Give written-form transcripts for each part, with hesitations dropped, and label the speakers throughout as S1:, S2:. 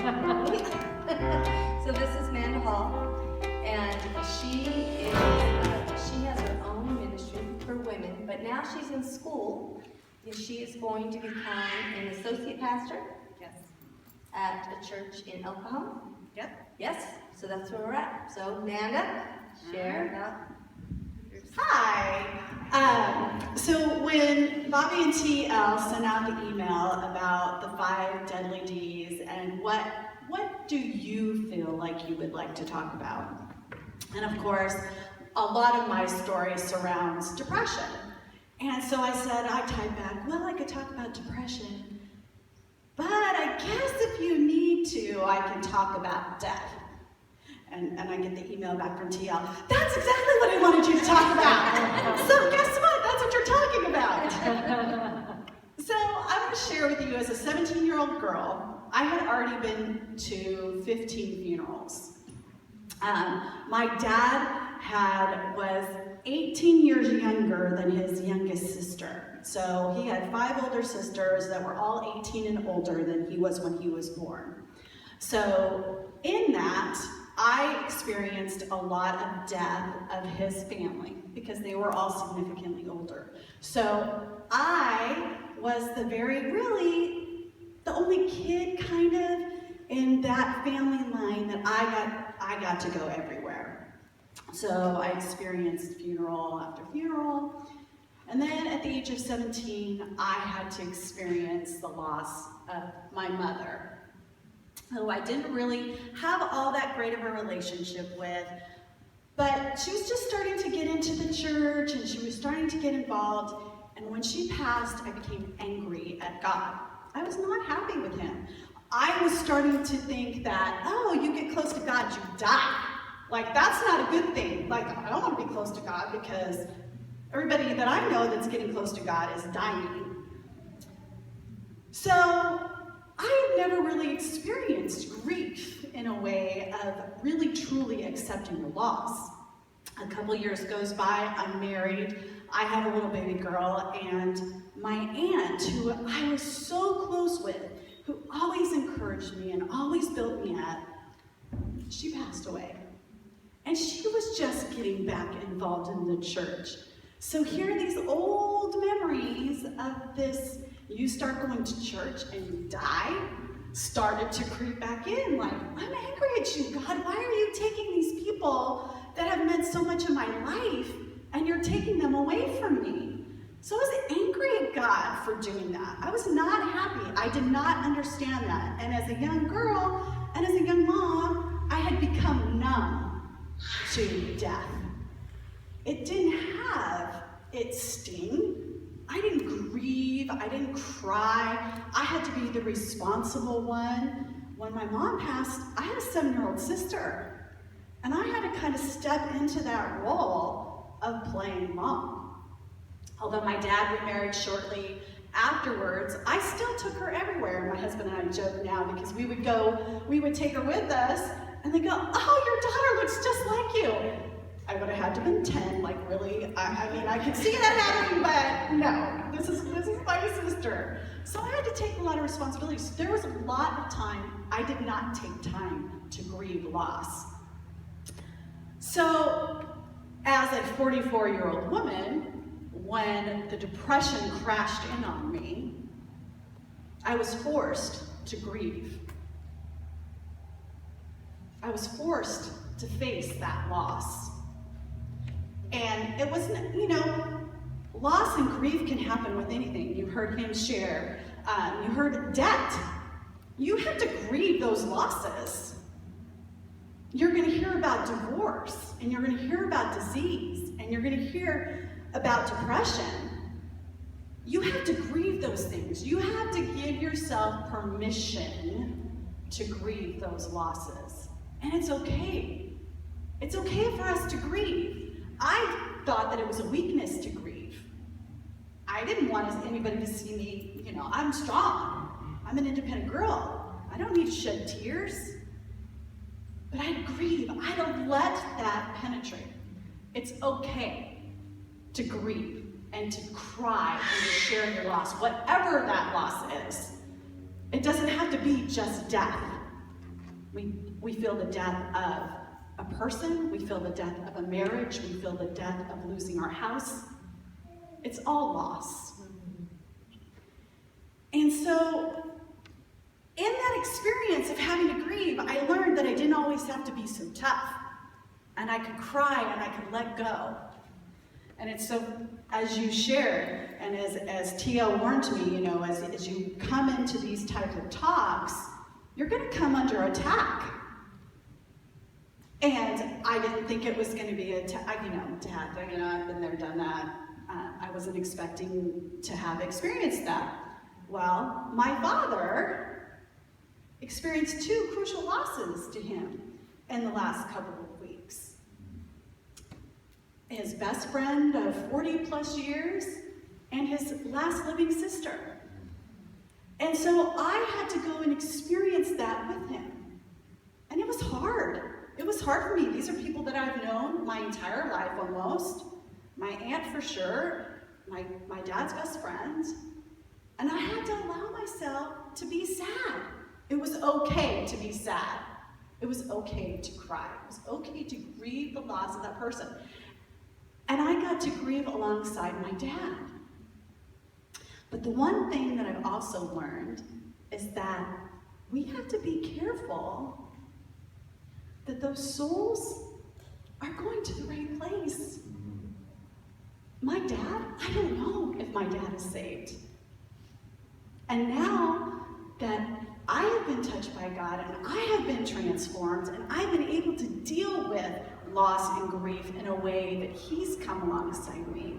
S1: So this is Manda Hall, and she has her own ministry for women, but now she's in school, and she is going to become an associate pastor.
S2: Yes.
S1: At a church in Oklahoma.
S2: Yep.
S1: Yes. So that's where we're at. So Manda, share.
S3: Hi. So when Bobbye and TL sent out the email about the 5 deadly Ds and what do you feel like you would like to talk about? And of course, a lot of my story surrounds depression. And so I said, I typed back, well, I could talk about depression, but I guess if you need to, I can talk about death. And I get the email back from TL, that's exactly what I wanted you to talk about. So guess what? That's what you're talking about. So I want to share with you, as a 17-year-old girl, I had already been to 15 funerals. My dad was 18 years younger than his youngest sister. So he had 5 older sisters that were all 18 and older than he was when he was born. So in that, I experienced a lot of death of his family because they were all significantly older. So I was the only kid kind of in that family line that I got to go everywhere. So I experienced funeral after funeral. And then at the age of 17, I had to experience the loss of my mother, who I didn't really have all that great of a relationship with, but she was just starting to get into the church and she was starting to get involved. And when she passed, I became angry at God. I was not happy with him. I was starting to think that, oh, you get close to God, you die. Like, that's not a good thing. Like, I don't want to be close to God because everybody that I know that's getting close to God is dying. So I had never really experienced grief in a way of really truly accepting the loss. A couple years goes by, I'm married, I have a little baby girl, and my aunt, who I was so close with, who always encouraged me and always built me up, she passed away. And she was just getting back involved in the church. So here are these old memories of this, you start going to church and you die, started to creep back in, like, I'm angry at you, God, why are you taking these people that have meant so much in my life and you're taking them away from me? So I was angry at God for doing that. I was not happy. I did not understand that. And as a young girl and as a young mom, I had become numb to death. It didn't have its sting. I didn't grieve, I didn't cry. I had to be the responsible one. When my mom passed, I had a 7-year-old sister, and I had to kind of step into that role of playing mom. Although my dad remarried shortly afterwards, I still took her everywhere. My husband and I joke now because we would take her with us, and they go, oh, your daughter looks just like you. I would have had to have been 10, like really, I mean, I could see that happening, but no, this is my sister. So I had to take a lot of responsibilities. There was a lot of time I did not take time to grieve loss. So as a 44-year-old woman, when the depression crashed in on me, I was forced to grieve. I was forced to face that loss. And it wasn't, loss and grief can happen with anything. You heard him share. You heard debt. You have to grieve those losses. You're going to hear about divorce, and you're going to hear about disease, and you're going to hear about depression. You have to grieve those things. You have to give yourself permission to grieve those losses. And it's okay. It's okay for us to grieve. I thought that it was a weakness to grieve. I didn't want anybody to see me, I'm strong. I'm an independent girl. I don't need to shed tears. But I grieve. I don't let that penetrate. It's okay to grieve and to cry and to share your loss, whatever that loss is. It doesn't have to be just death. We feel the death of a person, we feel the death of a marriage, we feel the death of losing our house. It's all loss. And so, in that experience of having to grieve, I learned that I didn't always have to be so tough. And I could cry and I could let go. And it's so, as you shared, and as Tia warned me, as you come into these types of talks, you're going to come under attack. And I didn't think it was going to be attack. I've been there, done that. I wasn't expecting to have experienced that. Well, my father experienced 2 crucial losses to him in the last couple of weeks. His best friend of 40 plus years and his last living sister. And so I had to go and experience that with him. And it was hard. It was hard for me. These are people that I've known my entire life almost. My aunt for sure, my dad's best friend. And I had to allow myself to be sad. It was okay to be sad. It was okay to cry. It was okay to grieve the loss of that person. And I got to grieve alongside my dad. But the one thing that I've also learned is that we have to be careful that those souls are going to the right place. My dad, I don't know if my dad is saved. And now that I have been touched by God and I have been transformed and I've been able to deal with loss and grief in a way that He's come alongside me,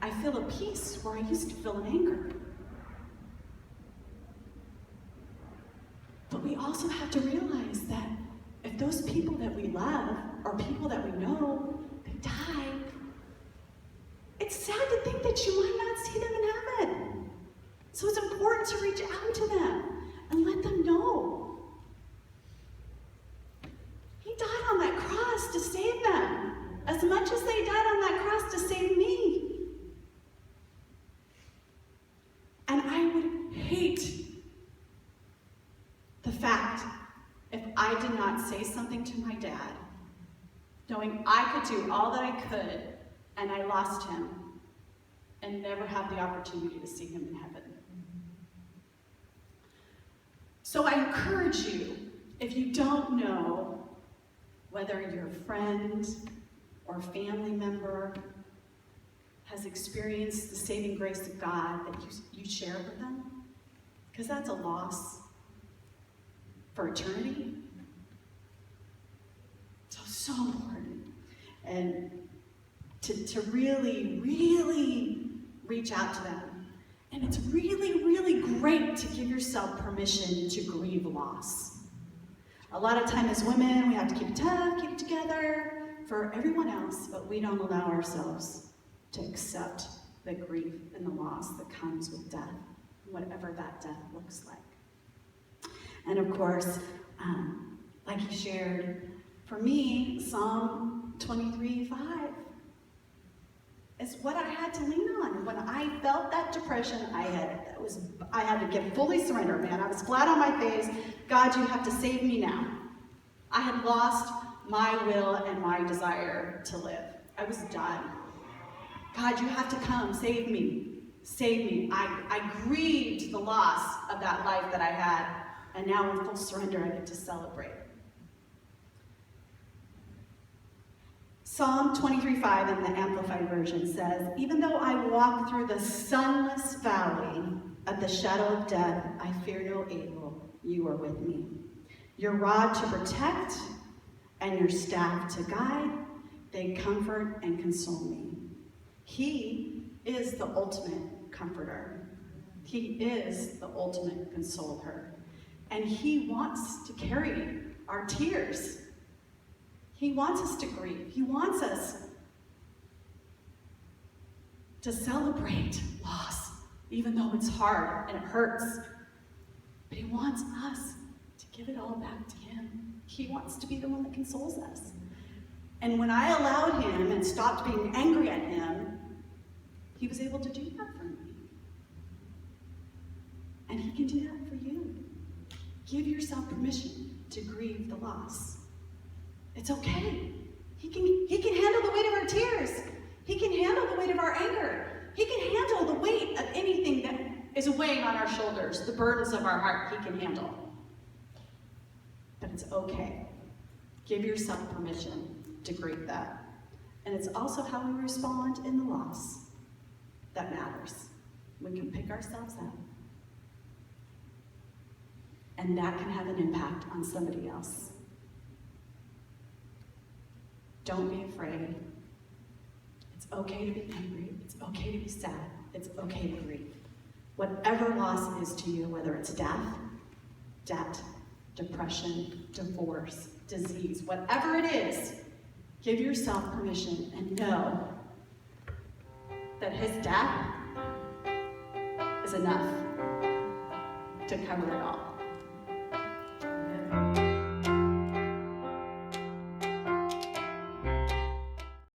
S3: I feel a peace where I used to feel an anger. But we also have to realize that if those people that we love or people that we know, they die, it's sad to think that you might not see them in heaven. So it's important to reach out to them and let them know. He died on that cross to save them, as much as they died on that cross to save me. And I would hate the fact if I did not say something to my dad, knowing I could do all that I could, and I lost him, and never have the opportunity to see him in heaven. So I encourage you, if you don't know whether your friend or family member has experienced the saving grace of God, that you share it with them, because that's a loss for eternity. So important. And to really, really reach out to them. And it's really, really great to give yourself permission to grieve loss. A lot of time as women, we have to keep it tough, keep it together for everyone else, but we don't allow ourselves to accept the grief and the loss that comes with death, whatever that death looks like. And of course, like you shared, for me, Psalm 23:5 is what I had to lean on. When I felt that depression, I had to get fully surrendered, man. I was flat on my face. God, you have to save me now. I had lost my will and my desire to live. I was done. God, you have to come, save me. Save me. I grieved the loss of that life that I had, and now in full surrender, I get to celebrate. Psalm 23:5 in the Amplified Version says, "Even though I walk through the sunless valley of the shadow of death, I fear no evil. You are with me. Your rod to protect and your staff to guide, they comfort and console me." He is the ultimate comforter. He is the ultimate consoler. And He wants to carry our tears. He wants us to grieve. He wants us to celebrate loss, even though it's hard and it hurts. But He wants us to give it all back to Him. He wants to be the one that consoles us. And when I allowed Him and stopped being angry at Him, He was able to do that for me. And He can do that for you. Give yourself permission to grieve the loss. It's okay. He can handle the weight of our tears. He can handle the weight of our anger. He can handle the weight of anything that is weighing on our shoulders, the burdens of our heart, he can handle. But it's okay. Give yourself permission to grieve that. And it's also how we respond in the loss that matters. We can pick ourselves up. And that can have an impact on somebody else. Don't be afraid. It's okay to be angry. It's okay to be sad. It's okay to grieve. Whatever loss is to you, whether it's death, debt, depression, divorce, disease, whatever it is, give yourself permission and know that his death is enough to cover it all.